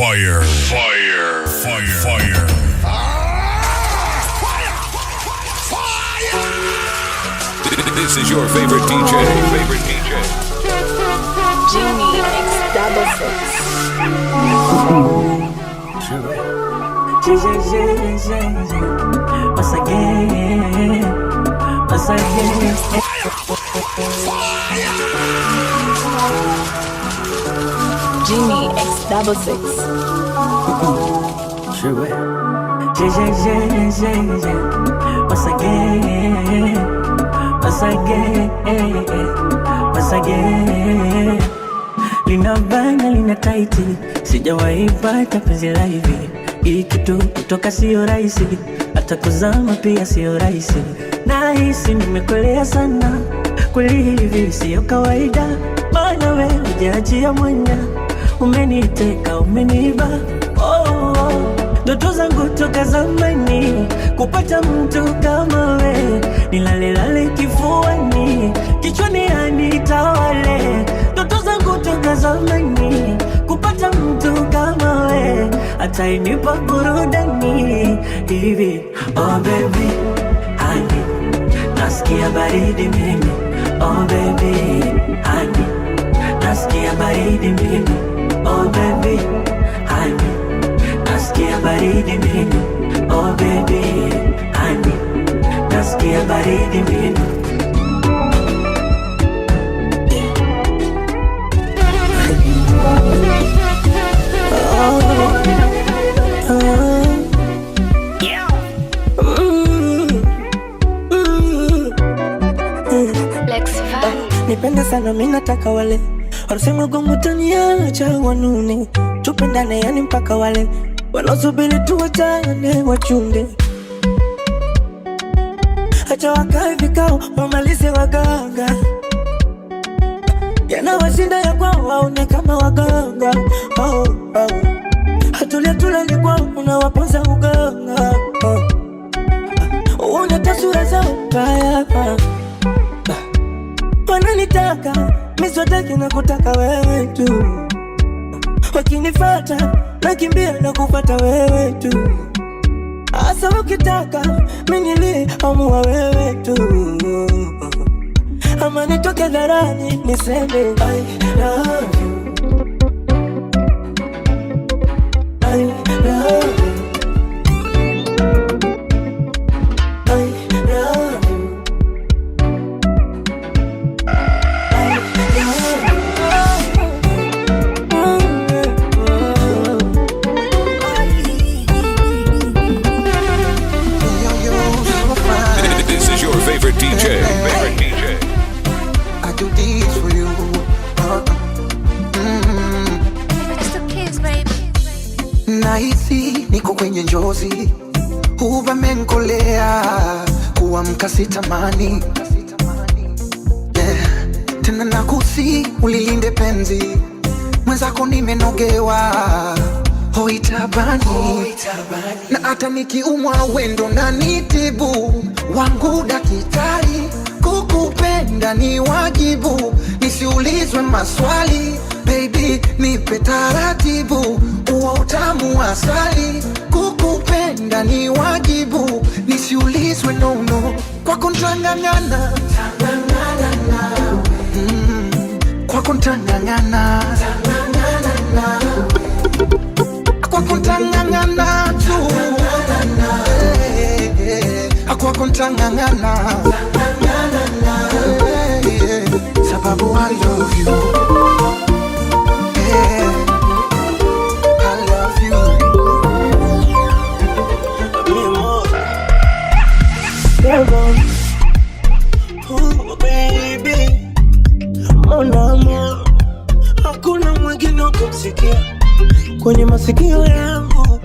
Fire. Fire. Fire. Fire. This is your favorite DJ. Genie X double six. Once again. Genie X double six. Once again. Lina bana lina taiti, sijawahi pata penzi la hivi. Hii kitu kutoka sio rahisi, hata kuzama pia sio rahisi. Nahisi nimekolea sana, kweli hivi sio kawaida. Bana wewe hujaachia mwanya, umeniteka umeniba. Ndoto zangu toka zamani, kupata mtu kama we. Nilalelale kifuani, kichwani anitawale. Ndoto zangu toka zamani, kupata mtu kama we. Atainipa burudani hivi. Oh baby, honey, nasikia baridi mimi. Oh baby, honey, nasikia baridi mimi. Oh baby, honey, nasikia baridi mimi. Oh baby, honey, nasikia baridi mimi. Nipende sana mimi nataka wale wanasema gongo taniacha wanune. Tupendane yani mpaka wale wanaosubiri tuachane wachunde. Acha wakae vikao wamalize waganga, yanawashinda ya kwao waone kama waganga. Hatulia tulali kwao unawaponza uganga. Unata sura zao mbaya, wananitaka miswataki na kutaka wewe tu. Wakinifata nakimbia na kufata wewe tu. Asa ukitaka minili amua wewe tu. Ama nitoke dharani niseme I love you, I love you, niko kwenye njozi, uvamenkolea kuamka sitamani. Tena nakusi ulilinde penzi, mwenzako nimenogewa. Hoitabani. Na hata nikiumwa wendo na nitibu, wangu daktari. Kukupenda ni wajibu, nisiulizwe maswali. Baby nipe taratibu, uwa utamu asali. Kukupenda ni wajibu, nisiulizwe nono. Kwako ntangangana, kwako ntangangana, kwako ntangangana tu. Kwako ntangangana, sababu I love you. Oh baby, mon amour, hakuna mwingine wa kumsikia kwenye masikio yangu,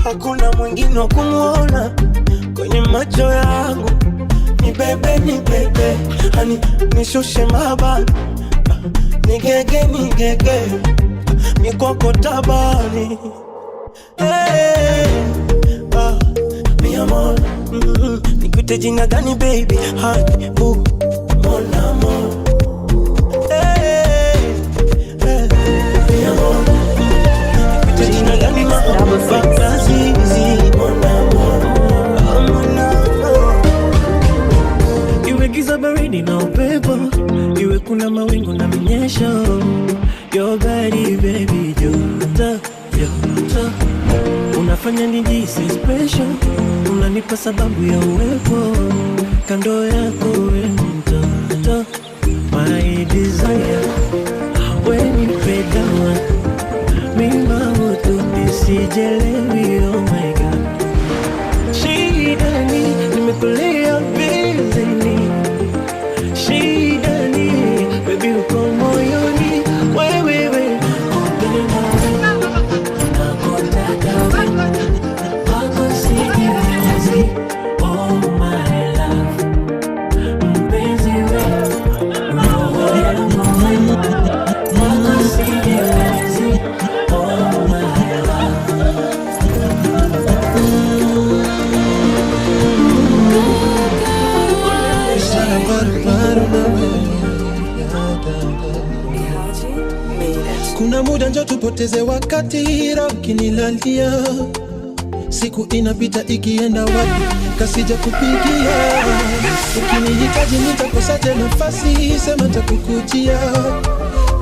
hakuna mwingine wa kumuona kwenye macho yangu. Ni bebe, hani nishushe mabani, nigege, mikoko tabani. Mi amor, nikute jina gani baby? Honey, boo, mon amour. Mi amor, nikute jina gani? unanifanya nijisi special, unanipa sababu ya uwepo kando yako wewe mtoto, my desire, when you pray down, mima wote nisijelewi, oh my god, shida ni nimekulia bizini, shida ni baby uko moyoni, wewe kuna muda njo tupoteze wakati, roho ukinilalia, siku inapita ikienda wapi, kasija kupigia, ukinihitaji nitakosa tena nafasi, sema nitakukujia.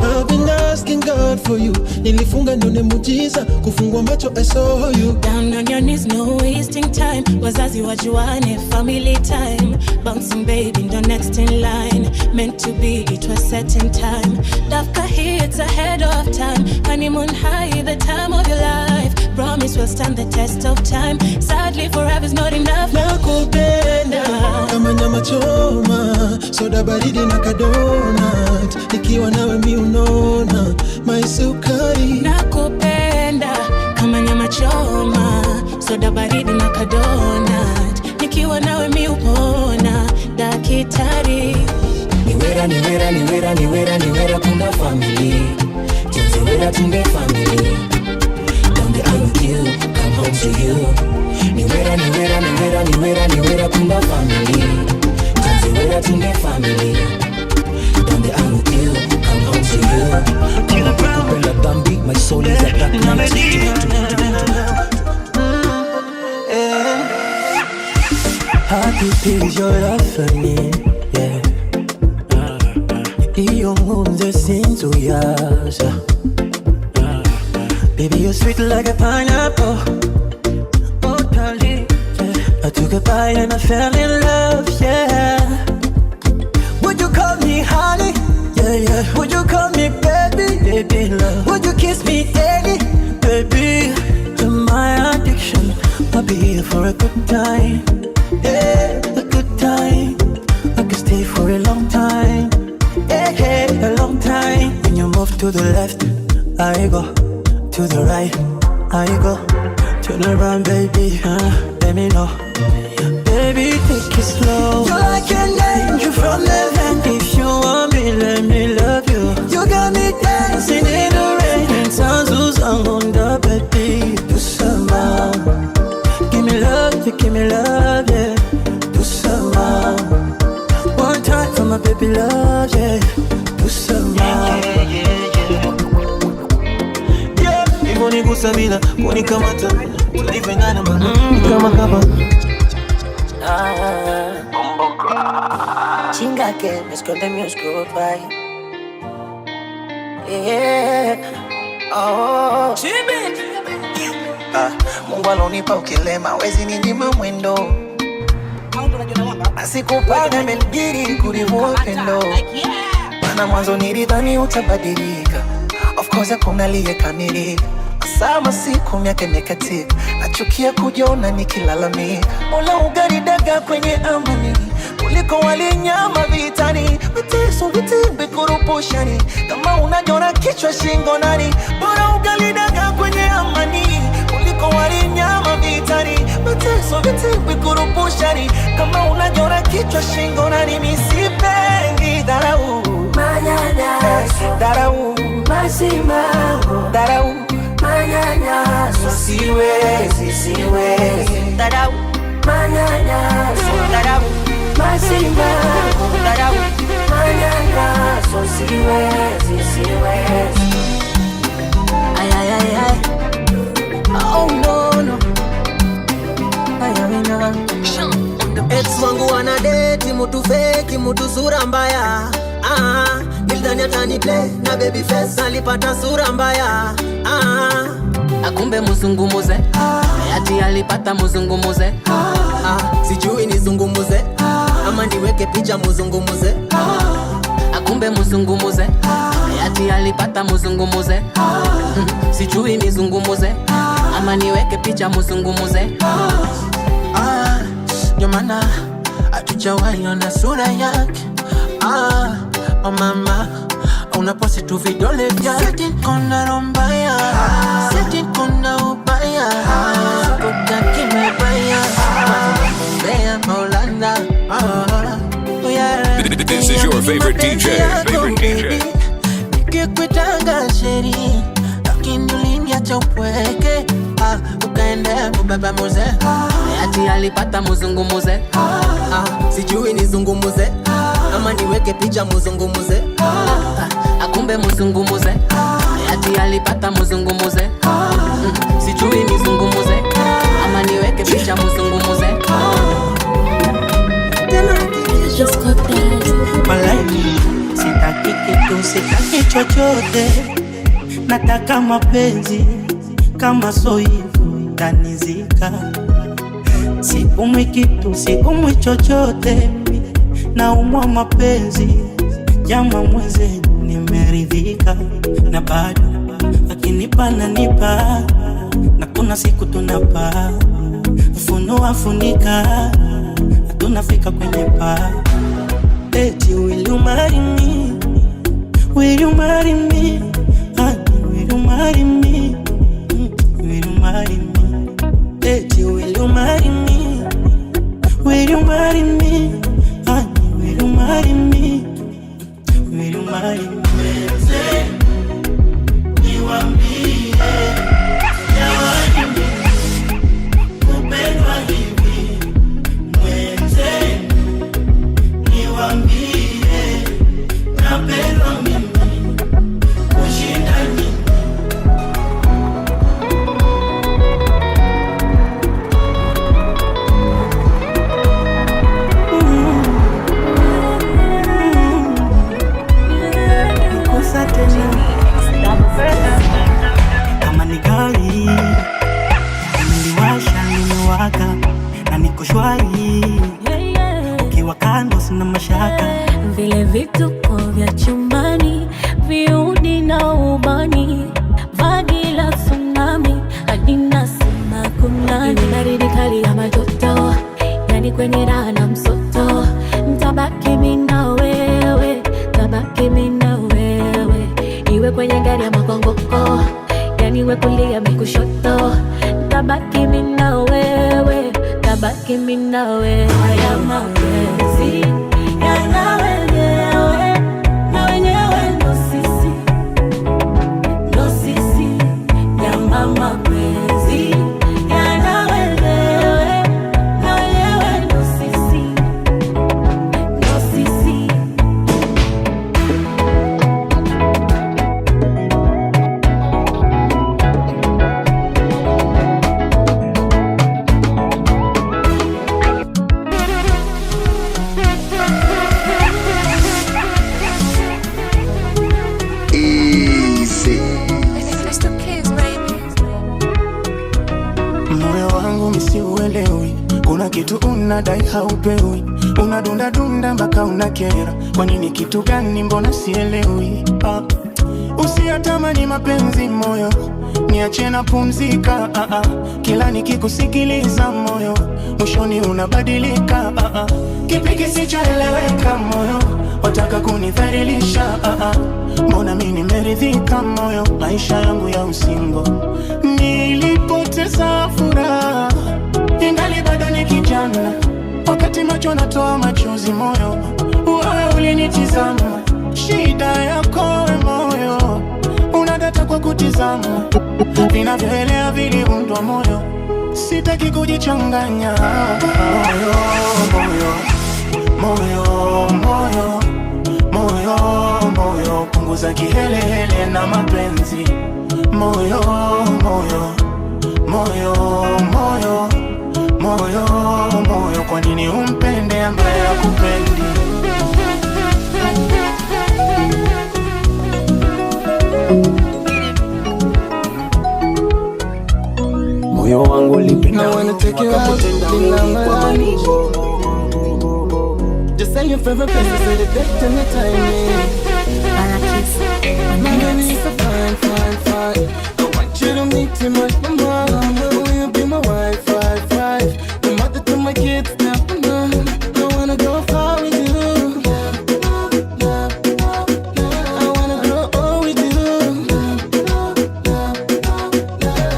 I've been asking God for you, nilifunga nione muujiza, kufungua macho I saw you. Down on your knees, no wasting time, wazazi wajuane, family time, bouncing baby, the next in line, meant to be, it was set in time, dafka here, it's ahead of time, honeymoon high, the time of your life, promise will stand the test of time, sadly forever's not enough. Nakupenda kama nyama choma, soda baridi na kadonat, nikiwa nawe mi unona my sukari. Nakupenda kama nyama choma, soda baridi na kadonat, nikiwa nawe mi upona dakitari. Niwera, niwera, niwera, niwera, niwera kuna family, Tiwera tunde family, down the aisle with you, come home to you. Niwera, niwera, niwera, niwera, niwera kuna family, Tiwera tunde family, down the aisle with you, come home to you. Kupenda dhambi, my soul is a dark night. How deep is your love for me? Yeah. Iyo nkunze sinzuyaza, baby you're sweet like a pineapple, oh darling, yeah. I took a bite and I fell in love, yeah. Would you call me honey? Yeah, yeah. Would you call me baby? Baby love. Would you kiss me daily? Baby, you're my addiction, I'll be here for a good time, yeah, a good time. I could stay for a long time, yeah, yeah, a long time. When you move to the left, I go. To the right, I go. Turn around, baby, let me know. Baby, take it slow. You're like an angel from heaven. If you want me, let me love you. You got me dancing in the rain, and sounds on the baby. Do some more. Give me love, you give me love, yeah. Do some more. One time for my baby love, yeah. Do some more. Koni kusamina, koni kamata, tulivengana mana, kama kama. Chinga que me esconde mi oscuro pai. Yeah. Oh. Mungu alonipa ukilema, wezi ninyima mwendo. Asikupanga menjiri kurivua pendo. Mana mwanzo nilidhani utabadilika, of course hakuna aliyekamilika. Sama siku miaka imekatika, nachukia kujiona nikilalamika. Mola ugaridaga kwenye amani, kuliko wali nyama vitani. Mateso vitimbi kurupushani, kama unajona kichwa shingo nani. Bora ugaridaga kwenye amani, kuliko wali nyama vitani. Mateso vitimbi kurupushani, kama unajona kichwa shingo nani. Misipengi dharau, Manyanyaso, dharau, masimango, dharau, manyanyaso, siwezi, siwezi, dharau, manyanyaso, dharau, masimango, dharau, manyanyaso, siwezi, siwezi. Ay, ay, ay, ay. Oh no, no. Ay, ay, no. Ex wangu wanadeti, mutu fake, mutu sura mbaya. Nilidhani atani play na baby face, alipata sura mbaya. Akumbe musungumuze, ati alipata muzungumuze. Sijui nizungumuze ama niweke picha muzungumuze. Akumbe muzungumuze ati alipata muzungumuze. Sijui nizungumuze ama niweke picha muzungumuze. Ndio maana hatujawahi ona sura yake. Oh mama, unaposti tu vidole vyake. Seti kona rombaya, seti kona ubaya, sikutaki mebaya, mbea maulana. This is your favorite DJ. Nikikwitanga sheri, lakini uliniacha upweke. Ukaenda kubaba muze, ati alipata muzungumuze. Sijui nizungumuze ama niweke picha muzungumuze. Akumbe muzungumuze ati alipata muzungumuze. Sijui nizungumuze ama niweke picha muzungumuze. Malaiki, sitaki kitu, sitaki chochote. Nataka mapenzi, kama so hivyo tanizika. Siumwi kitu, siumwi chochote. Naumwa mapenzi, jama mweze nimeridhika. Na bado akinipa nanipa, na kuna siku tunapa. Funua funika, tunafika kwenye paa. Eti will you marry me? Will you marry me? Honey, will you marry me? Will you marry me? Eti will you marry me? Will you marry me? Honey, will you marry me? Will you marry me? Niwaambie, niwaambie, kupendwa hivi mwenze. Niwaambie, napendwa mimi kushinda nyinyi. Nikosa tena kama ni gari nimeliwasha, limewaka na niko shwari. Ukiwa kando sina mashaka. Vile vituko vya chumbani, viudi na ubani, vagi la tsunami, hadi nasema kunani. Baridi kali ya majoto, yani kwenye raha na msoto. Ntabaki mimi na wewe, tabaki mimi na wewe. Iwe kwenye gari ya makongoko, yani we kulia mimi kushoto. Ntabaki mimi na wewe, tabaki mimi na wewe. Haya mapenzi yana wenyewe, na wenyewe ndo sisi, ndo sisi. Yana mapenzi yana wenyewe, na wenyewe ndo sisi, ndo sisi. Moyo wangu misiuelewi, kuna kitu unadai haupewi. Unadunda dunda mpaka unakera, kwa nini? Kitu gani? Mbona sielewi? Usiyatamani mapenzi moyo, niache na pumzika. Kila nikikusikiliza moyo, mwishoni unabadilika. Kipi kisichoeleweka moyo, wataka kunidhalilisha. Mbona mimi nimeridhika moyo, maisha yangu ya usingo. Nilipoteza furaha, ingali bado ni kijana. Wakati macho natoa machozi moyo, wewe ulinitizama. Shida yako we moyo, unadata kwa kutizama. Vinavyoelea viliundwa moyo, sitaki kujichanganya. Moyo, moyo, moyo, moyo, moyo, moyo, punguza kihelehele na mapenzi. Moyo, moyo, moyo, moyo, moyo, moyo, kwa nini umpende ambaye hakupendi? moyo wangu lipenda Just say your favorite place, say the date and the timing. My baby is so fine, fine, fine. I want you to meet too much, mama. Will you be my wife, wife? The mother to my kids, now, I wanna go far with you. I wanna go all with you.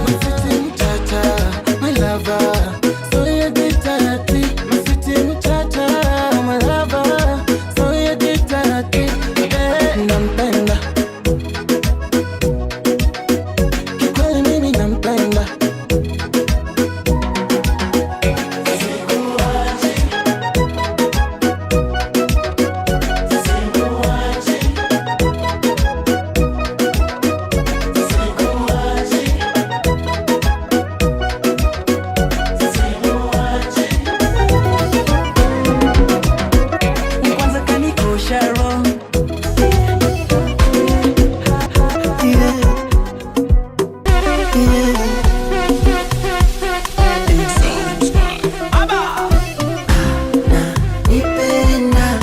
My city muchacha, my lover. So you did that, my city muchacha, my lover. So you did that, nampenda. Kikweli mimi nampenda. Kwanza kanikosha roho. Nipenda,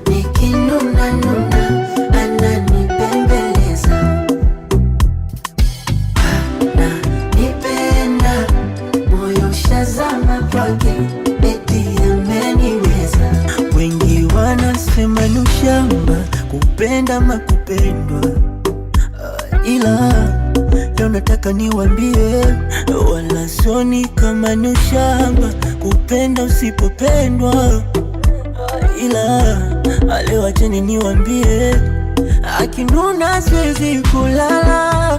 nikinuna nuna, ananipembeleza. Nipenda, moyo shazama kwake, eti ameniweza. Wengi wanasema ni ushamba kupenda makupendwa, ila leo nataka niwaambie, wala soni kama ni ushamba kupenda usipopendwa, ila leo acheni niwaambie, akinuna siwezi kulala,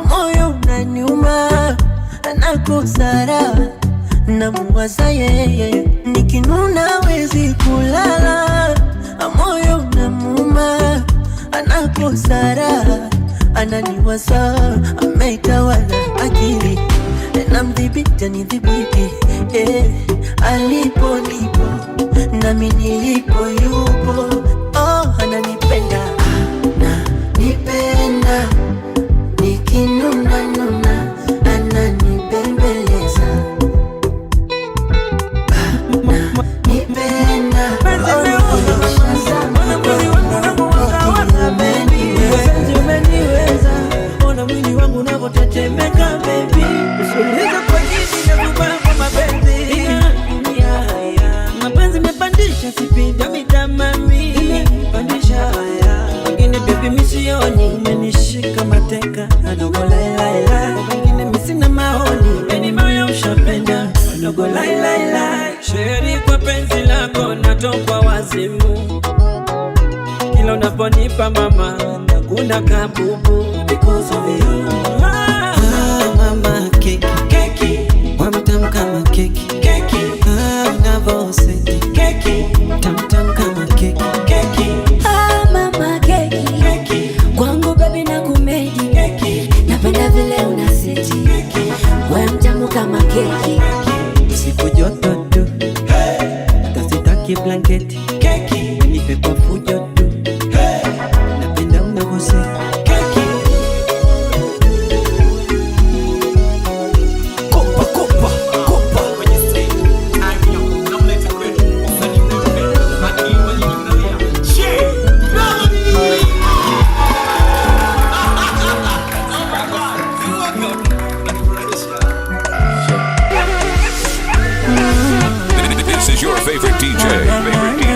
moyo unaniuma, nakosara namuwaza yeye, nikinuna wezi kulala, moyo unamuuma, anakosara ananiwaza, ameitawala akili na mdhibiti anidhibiti, alipo nipo nami nilipo yupo, ananipenda Nipenda, nikinuna nuna, ananipembeleza. Nipenda, moyo shazama kwake, eti ameniweza. ona mwili wangu unavyotetemeka baby, usiulize kwa nini nakubamba mapenzi. Mapenzi mepandisha sipinda mitamami, pandisha haya wengine baby misioni, umenishika mateka adogo lailai, wengine misina maoni, eni moyo ushapenda adogo lailai. Sheri kwa penzi lako natokwa wazimu, kila unaponipa mama nakuna kabubu because of you. Mama keki keki, wamtam kama keki keki, unavoseti keki, tamtam kama keki keki. Mama keki, kwangu baby na kumedi keki, napenda vile unaseti, we mtamu kama keki. Siku joto tu, tasitaki blanketi keki, nipe kwa fujo tu, napenda unavoseti keki. Kopa, kopa, kopa. This is your favorite DJ. Favorite DJ.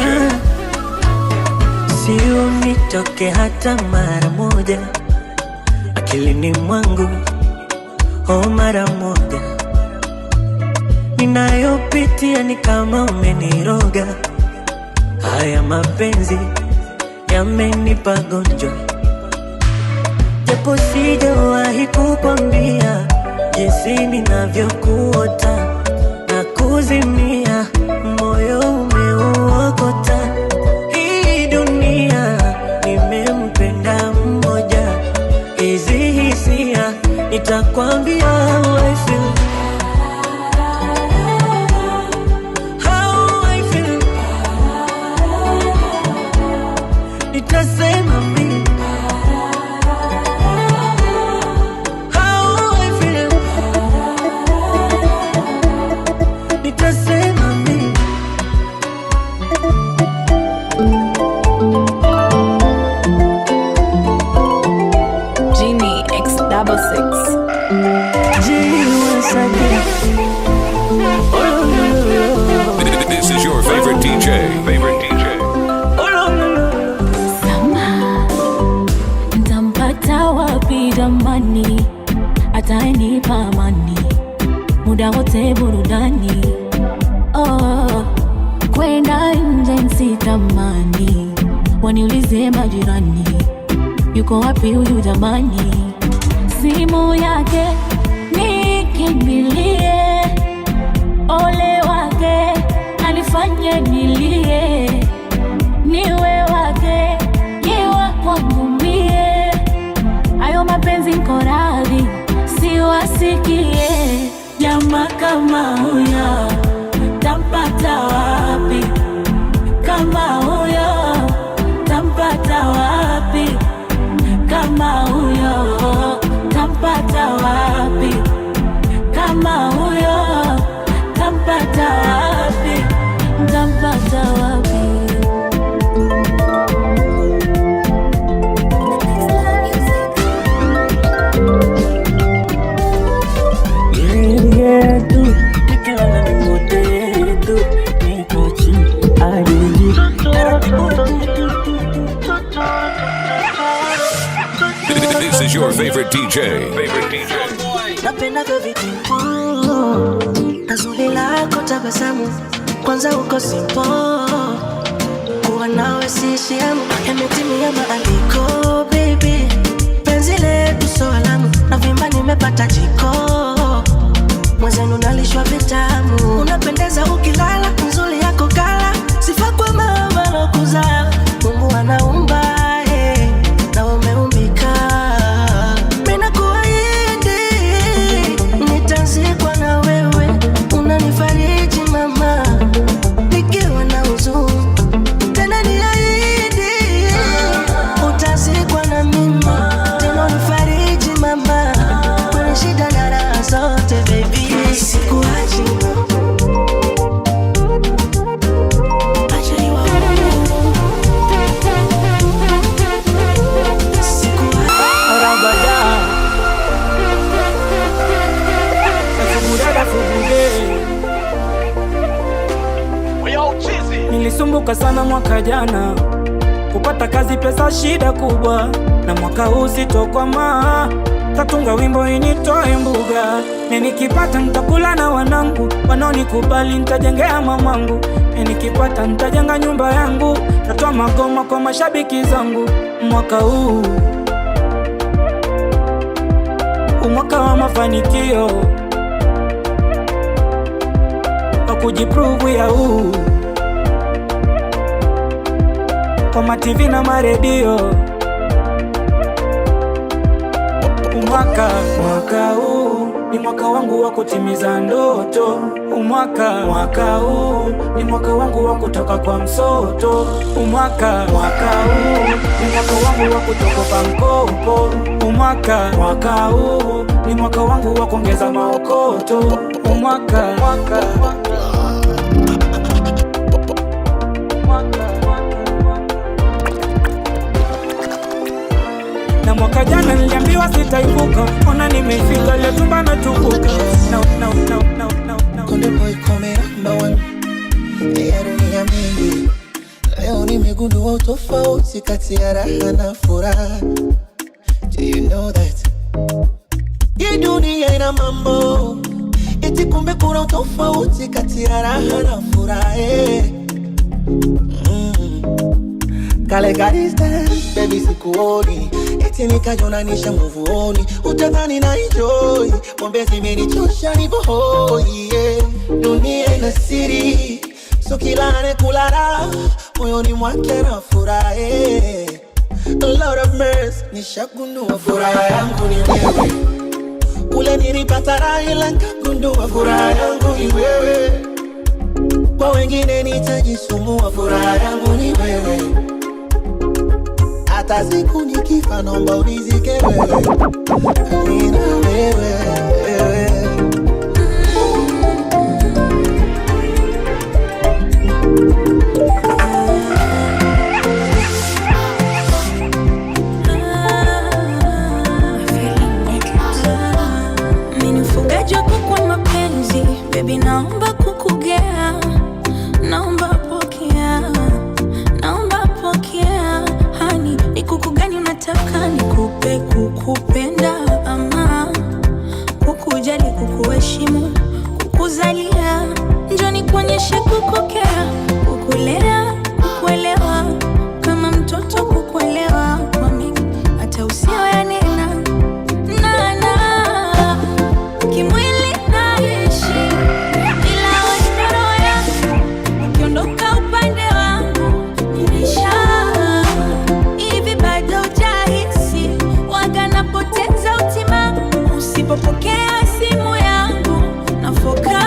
Si unitoke hata mara moja akilini mwangu, mara moja. Ninayopitia ni kama umeniroga, haya mapenzi yamenipa gonjwa, japo sijawahi kukwambia jinsi ninavyokuota na kuzimia, moyo umeuokota. Hii dunia nimempenda mmoja, hizi hisia nitakwambia how I feel. How I feel. Nitasema mimi how I feel. This is your favorite DJ. Ntampata wapi jamani, atanipa amani, muda wote burudani. Oh, kwenda nje nsitamani, waniulize majirani, yuko wapi huyu jamani? Simu yake nikimbilie, ole wake anifanye nilie, niwe wake yewa kwangu mie, ayo mapenzi nko radhi siwasikie. Jamaa kama huyo tampata wapi? Kama huyo tampata wapi? Kama huyo tampata wapi? Kama huyo tampata wapi? Tampata wapi? This is your favorite DJ. Napenda vitu azuli lako tabasamu, kwanza uko simpo, kuwa nawe sishiamu, yametimia maandiko baby, penzi letu so alamu, na vimba nimepata jiko, mwenzenu nalishwa vitamu, unapendeza ukilala, nzuri yako kala, sifa kwa mama na kuzaa, Mungu anaumba na umeumbika, mina kuahidi nitazikwa na wewe, unanifariji mama nikiwa na huzuni, tena niahidi utazikwa na mimi, tena unifariji mama kwenye shida na raha zote baby, sikuachi Nilisumbuka sana mwaka jana, kupata kazi pesa shida kubwa, na mwaka huu sitokwama, tatunga wimbo initoe mbuga, nikipata nitakula na wanangu, wanaonikubali nitajengea mamangu, nikipata nitajenga nyumba yangu, tatoa magoma kwa mashabiki zangu. Mwaka huu umwaka wa mafanikio, wa kujiprove ya huu kwa ma-TV na ma-radio. Mwaka huu ni mwaka wangu wa kutimiza ndoto. Mwaka huu ni mwaka wangu wa kutoka kwa msoto. Mwaka huu ni mwaka wangu wa kutoka kwa mkopo. Mwaka huu ni mwaka wangu wa kuongeza maokoto. Na mwaka jana niliambiwa sitaivuka, ona nimeifika, leo tumba natukuka. Konde boy come number one, ya dunia mingi. Leo nimegundua utofauti kati ya raha na furaha. Do you know that? Hii dunia ina mambo, eti kumbe kuna utofauti kati ya raha na furaha. Kale ka distance, baby sikuoni, eti nikajonanisha muvuoni, utadhani na enjoy, pombe zimenichosha nipo hoi, yeah. Dunia ina siri, so kila anayekulala moyoni mwake na furaha, A lot of mercy, nishagundua furaha yangu ni wewe. Ule nilipata raha ila nikagundua furaha yangu ni wewe. Kwa wengine nitajisumbua, furaha yangu ni wewe. Hata siku nikifa naomba unizike wewe. Nina wewe. Meaningful baby naomba kukugea, naomba pokea, naomba pokea. Hani, ni kuku gani unataka nikupe? Kukupenda ama kukujali, kukuheshimu, kukuzalia? Njoo nikuonyeshe kukokea, kukulea, kukuelewa, kama mtoto kukuelewa kwa mengi hata usiyoyanena. Kimwili naishi ila wewe roho yangu, ukiondoka upande wangu nimeisha. Hivi bado hujahisi waga napoteza utima usipopokea simu yangu? Nafoka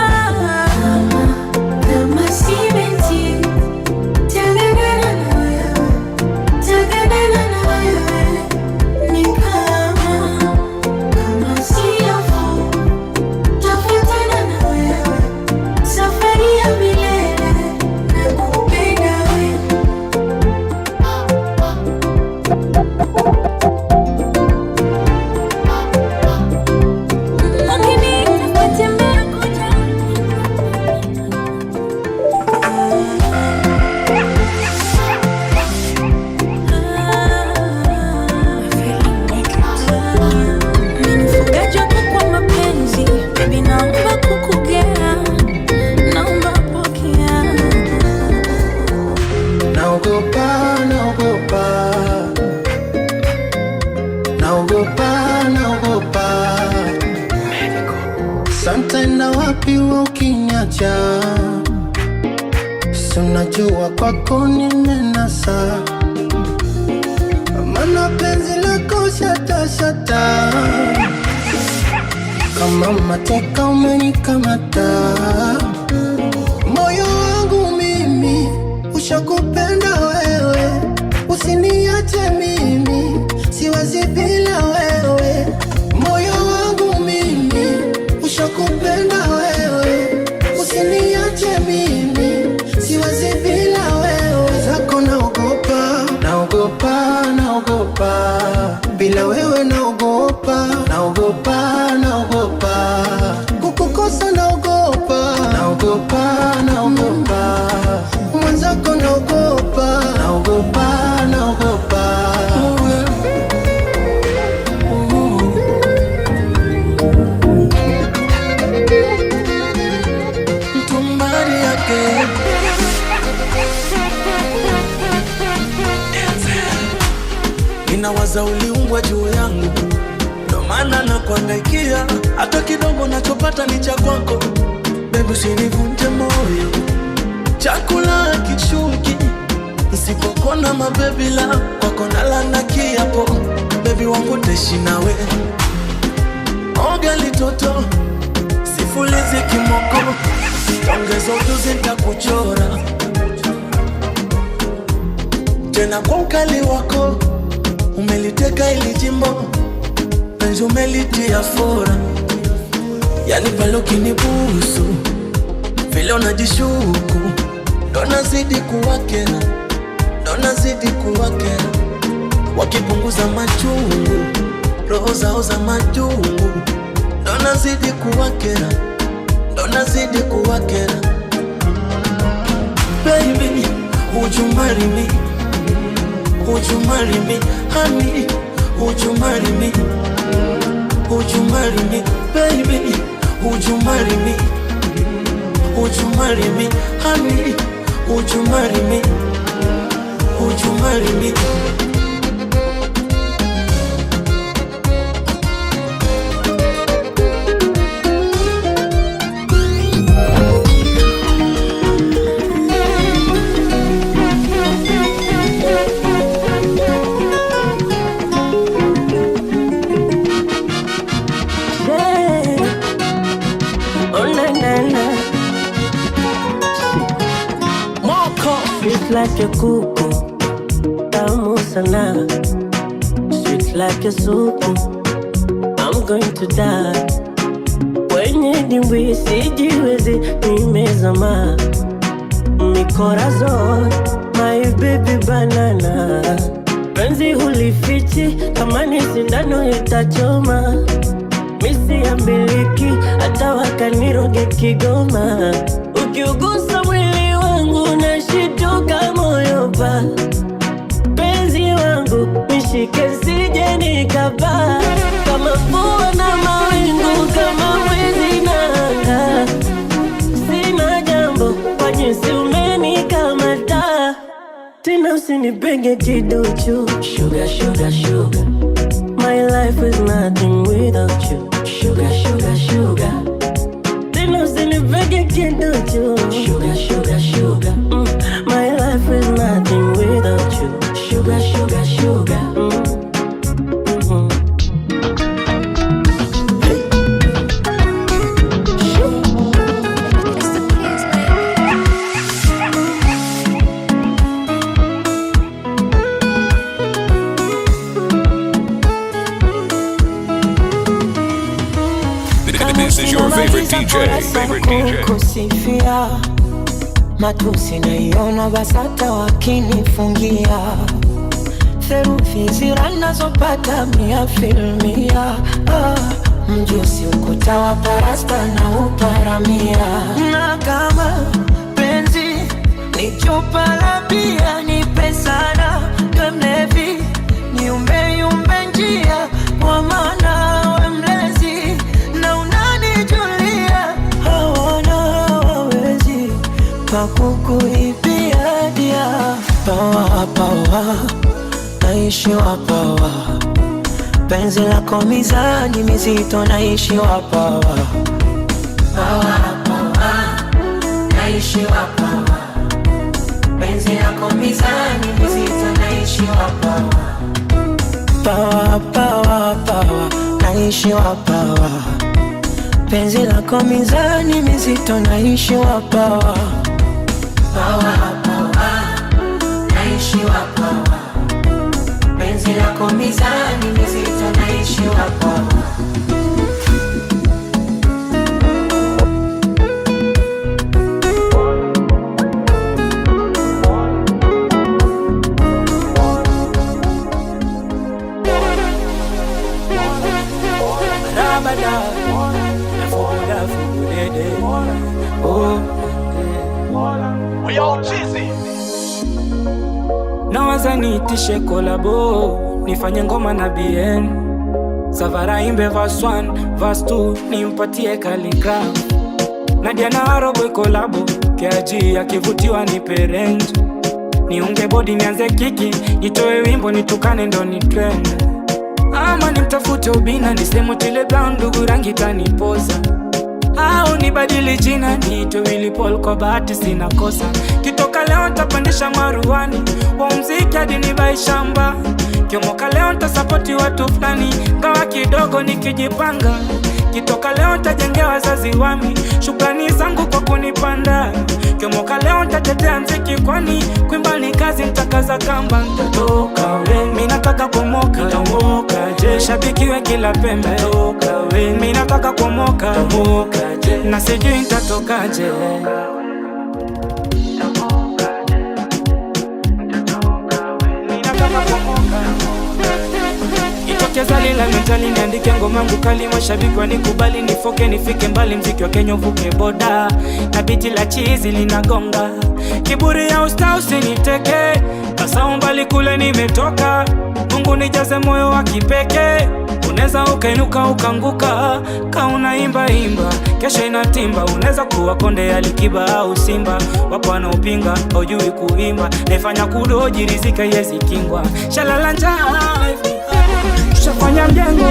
kama simenti, tangana na wewe, tangana na wewe. Ni kama siafu, tafuatana na wewe, safari ya milele, nakupenda wewe. Mfugaji wako kwa mapenzi, baby naomba kukugea, naomba pokea. Naogopa, naogopa, naogopa, naogopa. Sometime na wapi ukiniacha, si unajua kwako nimenasa, maana penzi lako shata shata, kama mateka umenikamata. Moyo wangu mimi ushakupenda wewe, usiniache mimi, siwezi bila wewe. Moyo wangu mimi ushakupenda wewe, usiniache mimi, siwezi bila wewe. Zako naogopa, naogopa, naogopa, bila wewe naogopa, naogopa, naogopa, kukukosa naogopa, naogopa, naogopa, mwenzako naogopa, naogopa, naogopa. Mtumbari yake ninawaza uliungwa juu yangu, ndo maana nakuangaikia, hata kidogo nachopata ni cha kwako. Baby usinivunje moyo, chakula kishuki nisipokona mabebi la kwako nalana kiapo. Baby wangu teshi nawe, oga litoto, sifulizi kimoko, ongeza ujuzi nitakuchora tena kwa ukali wako. Umeliteka ili jimbo, penzi umelitia fora, yani pale ukinibusu vile unajishuku, ndo nazidi kuwakera, ndo nazidi kuwakera. Wakipunguza machungu, roho zao za majungu, ndo nazidi kuwakera, ndo nazidi kuwakera. Baby, would you marry me? Would you marry me, honey? Would you marry me? Would you marry me, baby? Would you marry me? Would you marry me, honey? Would you marry me? Would you marry me? Sweet like a kuku, tamu sana. Sweet like a soup, I'm going to die. Kwenye dimbwi sijiwezi, nimezama. Mi corazon, my baby banana. Penzi hulifichi, kama ni sindano itachoma. Misi ya miliki, hata wakaniroge Kigoma. Ukiugusa mwili wangu nashituka moyo pa. Penzi wangu nishike sije nikapaa. Kama mvua na mawingu, kama mwezi na anga. Sina jambo kwa jinsi umenikamata. Tena usinipenge kiduchu. Sugar, sugar, sugar. My life is nothing without you. Sugar, sugar, sugar. Tena usinipenge kiduchu. Sugar, sugar, sugar. My life is nothing without you. Sugar, sugar, sugar. This is your favorite DJ. Kusifia matusi naiona basata wakinifungia. Therufi zira nazopata 100%. Mjusi ukuta wa parasta na uparamia. Na kama penzi ni chupa la bia, nipe sana mlevi. Niumbe yumbe njia kwa maana we mlezi. Na unanijulia hawana hawezi pakukuibia dia. Pawa, pawa, naishi wa pawa. Penzi lako mizani mizito naishi wa pawa. Pawa, pawa, naishi wa pawa. Penzi lako mizani mizito naishi wa pawa. Pawa, pawa, pawa, naishi wa pawa. Penzi lako mizani mizito naishi wa pawa. Pawa, pawa, naishi wa pawa. Penzi lako mizani mizito naishi wa pawa. Nawaza niitishe kolabo, nifanye ngoma na BN. Savara imbe verse 1, verse 2, nimpatie Khaligraph. Nadia na Aroboy kolabo, KG akivutiwa nipe range. Niunge body nianze kiki, nitoe wimbo nitukane ndo ni trend. Ama nimtafute Ubina, nisemo Tile Brown ndugu rangi tanipoza. Au nibadili jina niitwe Willy Paul kwa bahati sina kosa. Kitoka leo nitapandisha maruani, wa muziki hadi nibai shamba. Kiomoka leo nitasapoti watu fulani, ngawa kidogo nikijipanga. Kitoka leo nitajengea wazazi wami, shukrani zangu kwa kunipanda. Kiomoka leo nitatetea muziki kwani kuimba ni kazi nitakaza kamba. Nitatoka we, mimi nataka kumoka, nitamoka je. Shabiki we kila pembe, nitatoka we, mimi nataka kumoka, nitamoka je. Na sijui nitatokaje. Itokeza lila mentali niandike ngoma yangu kali. Mashabiki wanikubali nifoke nifike mbali. Mziki wa Kenya uvuke boda na biti la chizi linagonga. Kiburi ya usta usiniteke, kasa umbali kule nimetoka. Mungu nijaze moyo wa kipekee. Uneza ukainuka ukanguka, kauna imba imba, kesho inatimba. Uneza kuwa konde ya Likiba au Simba. Wapo wanaopinga, hujui kuimba. Naifanya kudoji rizika yezi kingwa. Shalala njaa, shafanya mjengo,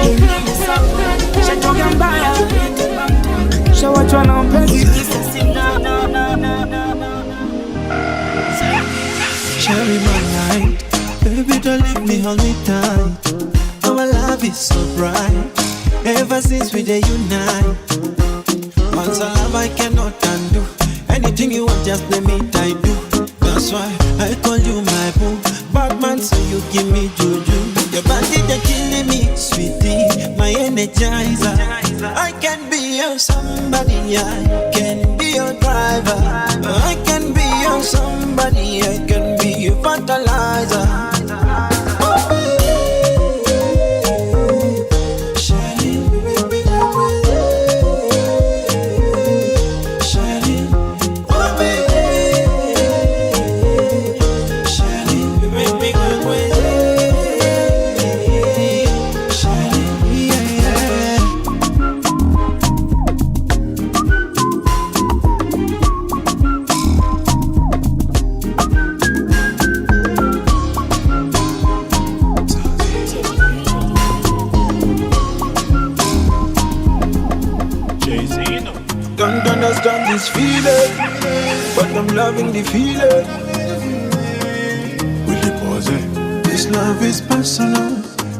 shatoga mbaya, shawachwa na mpenzi. Cherry my light, baby don't leave me, hold me tight. Our love is so bright, ever since we dey unite. Once a love I cannot undo. Anything you want, just let me I do. That's why I call you my boo. Batman, so you give me juju. Your body they killing me, sweetie, my energizer. I can be your somebody, I can be your driver. I can be your somebody, I can be your fertilizer. can't understand this feeling, but I'm loving the feeling. Will you pause it? This love is personal,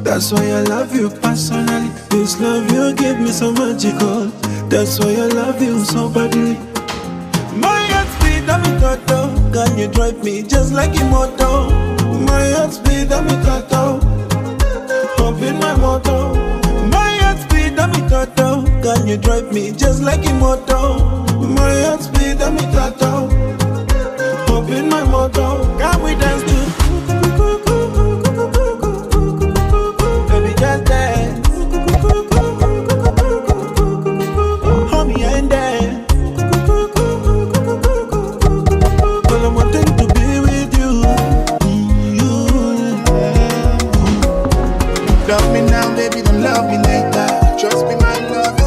that's why I love you personally. This love you give me so magical, that's why I love you so badly. My heart speed, I'm a tattoo. Can you drive me just like a motor? My heart speed, I'm a tattoo. Hop in my motor. My heart speed, I'm a tattoo. Can you drive me just like a motor? My heart speed, I'm a tattoo. Hop in my motor. Can we dance to? Baby, just dance. Hold me and dance. All I'm wanting to be with you. Love me now, baby, don't love me later. Trust me, my love is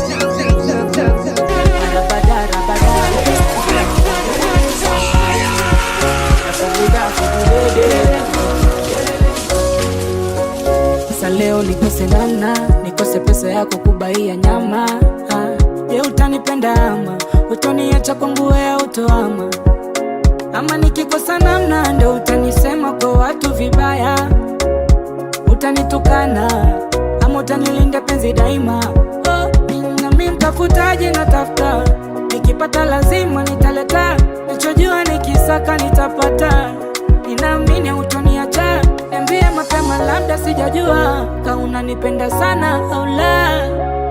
Sasa leo nikose nana, nikose pesa yako kubaia nyama. Je, utanipenda ama utaniacha kwangu wewe utoama? Ama nikikosa namna ndo utanisema kwa watu vibaya, utanitukana ama utanilinda penzi daima. Na mimi mtafutaje? Natafuta, nikipata lazima nitaleta, nichojua nikisaka nitapata. Ninaamini utoniacha, niambie mapema labda sijajua kama unanipenda sana au la.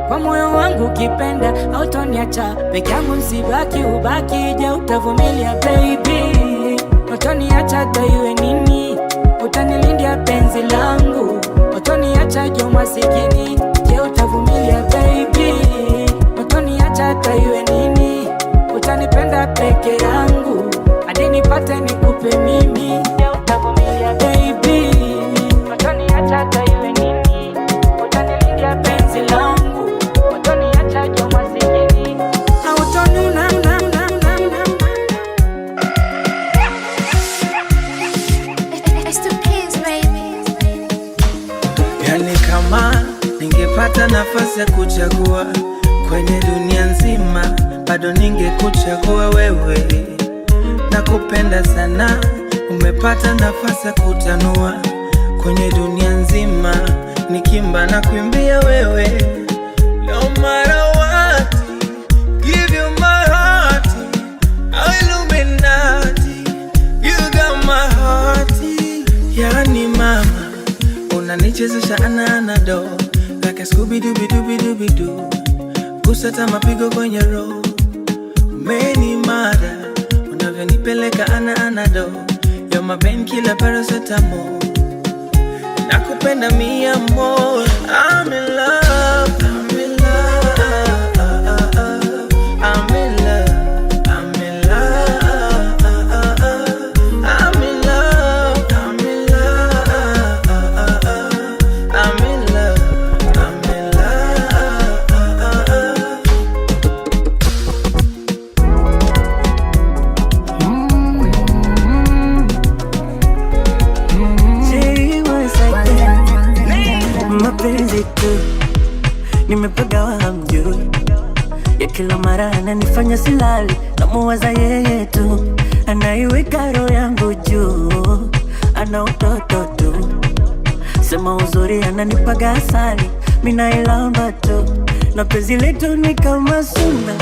Kwa moyo wangu ukipenda hautoniacha peke yangu, msibaki ubaki. Je, utavumilia baby? Utoniacha daiwe nini? Utanilindia penzi langu, utoniacha jo masikini. Je, utavumilia baby? Utoniacha daiwe nini? Utanipenda peke yangu hadi nipate nikupe mimi. Je, utavumilia baby? Utoniacha daiwe nini? Utanilindia penzi langu, utoniacha jo masikini. Hautonuna Yani kama ningepata nafasi ya kuchagua kwenye dunia nzima, bado ningekuchagua wewe. Nakupenda sana, umepata nafasi ya kutanua kwenye dunia nzima, nikimba na kuimbia wewe. No matter what, give you my heart, Illuminati, you got my heart. Yani mama, unanichezesha ananado like a Scooby-Dooby-Dooby-Dooby-Doo, kusata mapigo kwenye roho. Umenimada unavyonipeleka ananado, you're my painkiller, paracetamol. Nakupenda mi amor, I'm in love, I'm in love, I'm in love, I'm in love, I'm in love, I'm in love, I'm in love, I'm in mapenzi tu nimepagawa hamjui, ya kila mara ananifanya silali, namuwaza yeye tu, anaiweka roho yangu juu, ana utoto tu, sema uzuri ananipaga asali, mina ilamba tu, na penzi letu ni kama suna,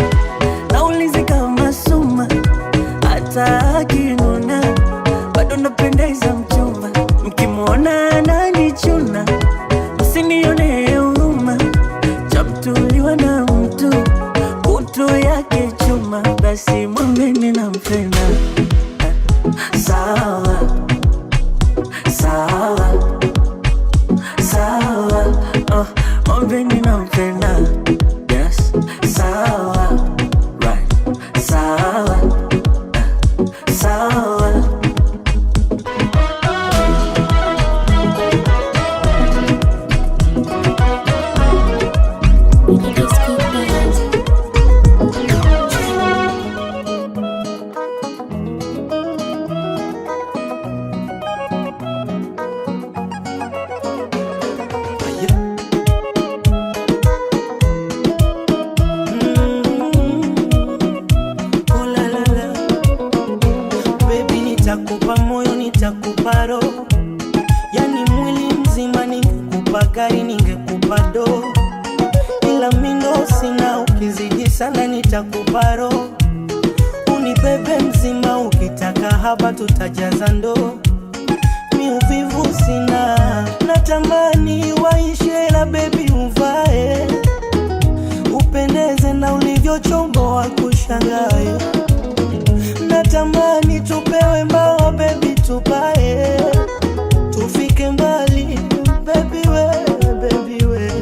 naulizi kama suma, hata akinuna bado napendeza mchumba, mkimwona ananichuna usinione huruma, chamtuliwa na mtu kutu yake chuma, basi mwambeni nampenda. Sawa sawa sawa, oh, mwambeni nampenda. Yes, sawa, right, sawa sawa. sana nitakupa roho, unibebe mzima, ukitaka haba tutajaza ndoo. Mi uvivu sina, natamani waishe la baby uvae, upendeze na ulivyochomboa kushangae. Natamani tupewe mbao baby tupae, tufike mbali baby we.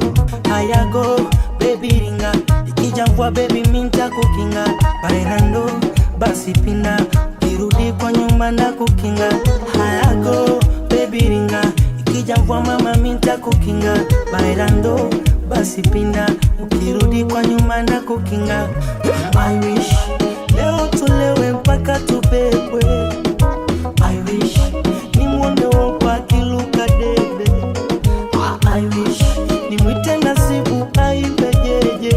Hayago baby ringa, ikija mvua baby minta kukinga. Bailando basi pina, kirudi kwa nyuma na kukinga. Hayago baby ringa, ikija mvua mama minta kukinga. Bailando basi pina, ukirudi kwa nyuma na kukinga. I wish leo tulewe mpaka tubebwe. I wish ni mwone wopa kiluka debe. I wish ni mwite nasibu aibe jeje.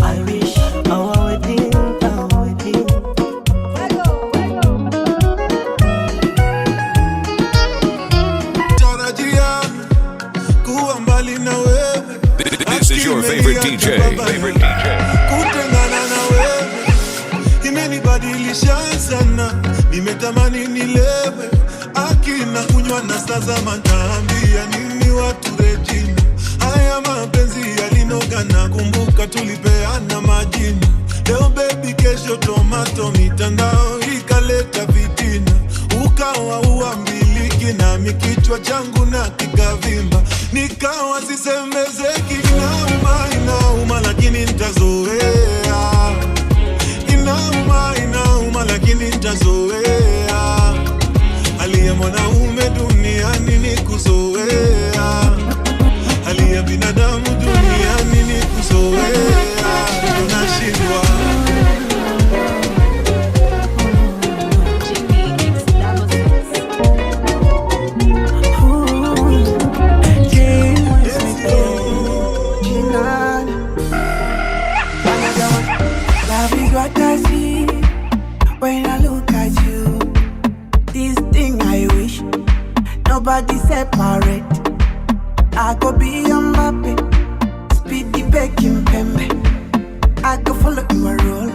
I wish our wedding. Tarajia kuwa mbali na wewe. This is your favorite DJ. Kutengana na wewe imenibadilisha sana, nimetamani nilewe akina kunywa na sasa mataambia nini watu Regina. Haya mapenzi yalinoga na kumbuka tulipeana majina. Leo baby kesho tomato, mitandao ikaleta vitina. Ukawa uambiliki na mikichwa changu na kikavimba. Nikawa sisemezeki, inauma lakini nitazoea. Inauma lakini nitazoea. Hali ya mwanaume duniani ni kuzoea, hali ya binadamu duniani ni kuzoea. Tunashindwa. Love is what I see when I look at you. This thing I wish nobody separate. I go be Mbappe, Speedy Beckham Pembe. I go follow your role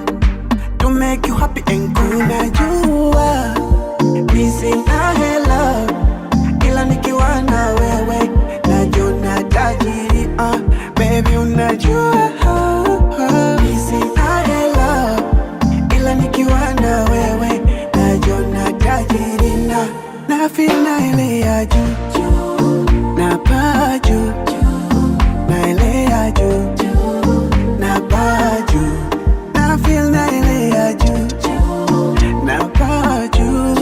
to make you happy and cool. Now you are missing a love, ila nikiwa na wewe najona tajiri. Baby unajua missing a love, ila nikiwa na wewe najona tajiri. Na feel na ile ya juu, na paa juu, na ile ya juu, na paa juu. Na feel na ile ya juu, na paa juu,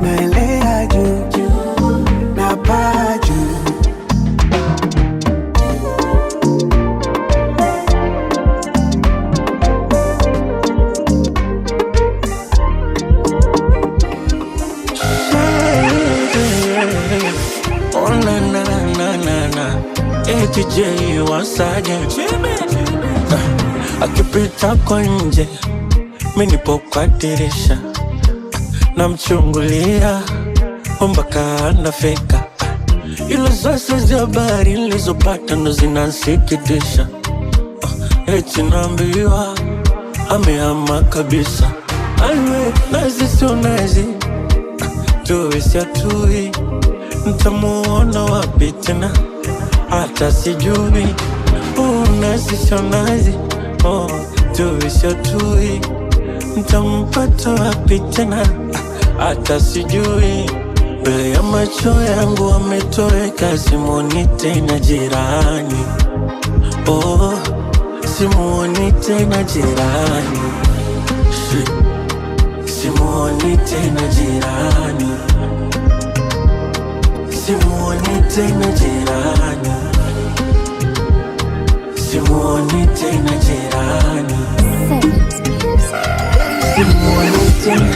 na ile ya juu, na paa juu. Oh na na na na na, ATJ wasaje akipita kwa nje, mimi nipo kwa dirisha namchungulia mpaka anafika. Ila sasa za habari nilizopata ndo zinasikitisha. Eti naambiwa amehama kabisa. Anwe nazi sio nazi, tuwe si atui. Nitamuona wapi tena hata sijui. Nazi sio nazi, tuwe si atui. Nitampata wapi tena hata sijui. Mbele ya macho yangu ametoweka, simuoni tena jirani. Simuoni tena jirani. Simuoni tena jirani. Simuoni tena jirani. Simuoni tena jirani. Simuoni tena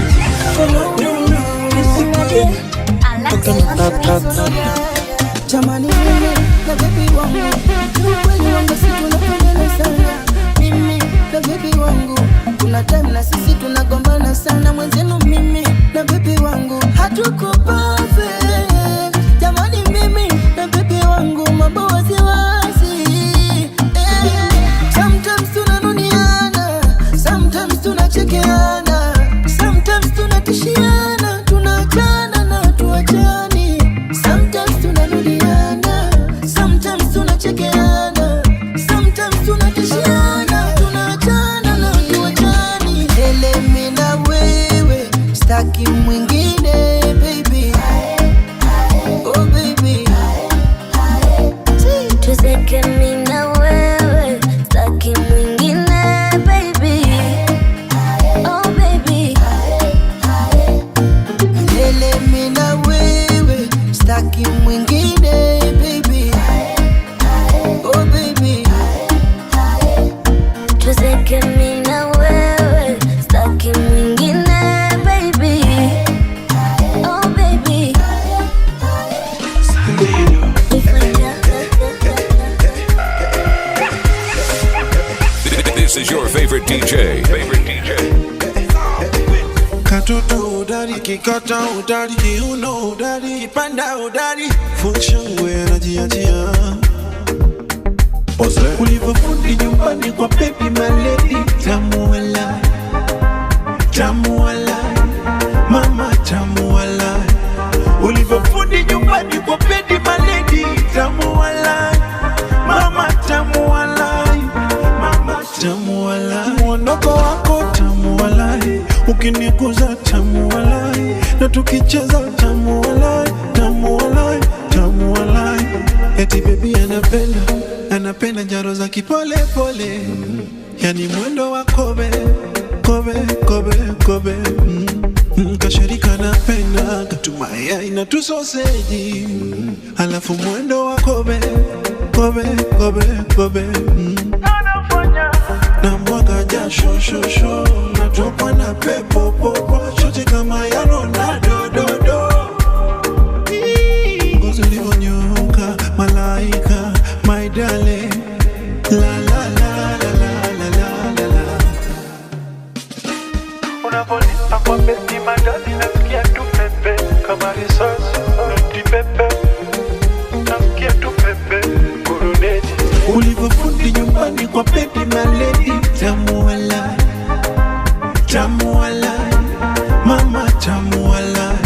Jamani mimi na baby wangu, ukweli wangu si tunapendana sana. Mimi na baby wangu, kuna time na sisi tunagombana sana. Mwenzenu mimi na baby wangu hatuko perfect. Jamani mimi na baby wangu mambo waziwazi. Sometimes tunanunia your favorite DJ. Katoto udari, kikata udari, kiuno udari, kipanda udari, funshangwe anajiachia. Ulivyofundi nyumbani kwa baby maledi, tamu walai, tamu walai, mama tamu walai. Ulivyofundi nyumbani kwa baby maledi, tamu walai, mama tamu walai, mama tamu walai. Mwondoko wako tamu walai, ukiniguza tamu walai, na tukicheza tamu walai, tamu walai, tamu walai. Eti baby anapenda njaro za kipole pole, yani mwendo wa kobe, kobe, kobe, kobe. Kashirika napenda katumaya ina tu sausage, alafu mwendo wa kobe, kobe, kobe, kobe. Na mwaga jasho shosho, natokwa na pepo popo, shote kama ya Ronaldo do do. Ngozi ulivyonyoka malaika, my darling, la la la la la la la la. Unaponipa kwa beti madadi, nasikia tu pepe kama risasi, nati pepe, nasikia tu pepe kuruneti. Ulivyofundi nyumbani kwa baby maledi, tamu walai, tamu walai, mama tamu walai.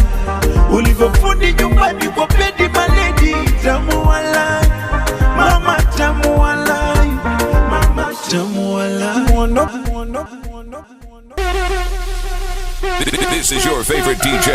Ulivyofundi nyumbani kwa baby maledi, tamu walai, mama tamu walai, mama tamu walai. This is your favorite DJ.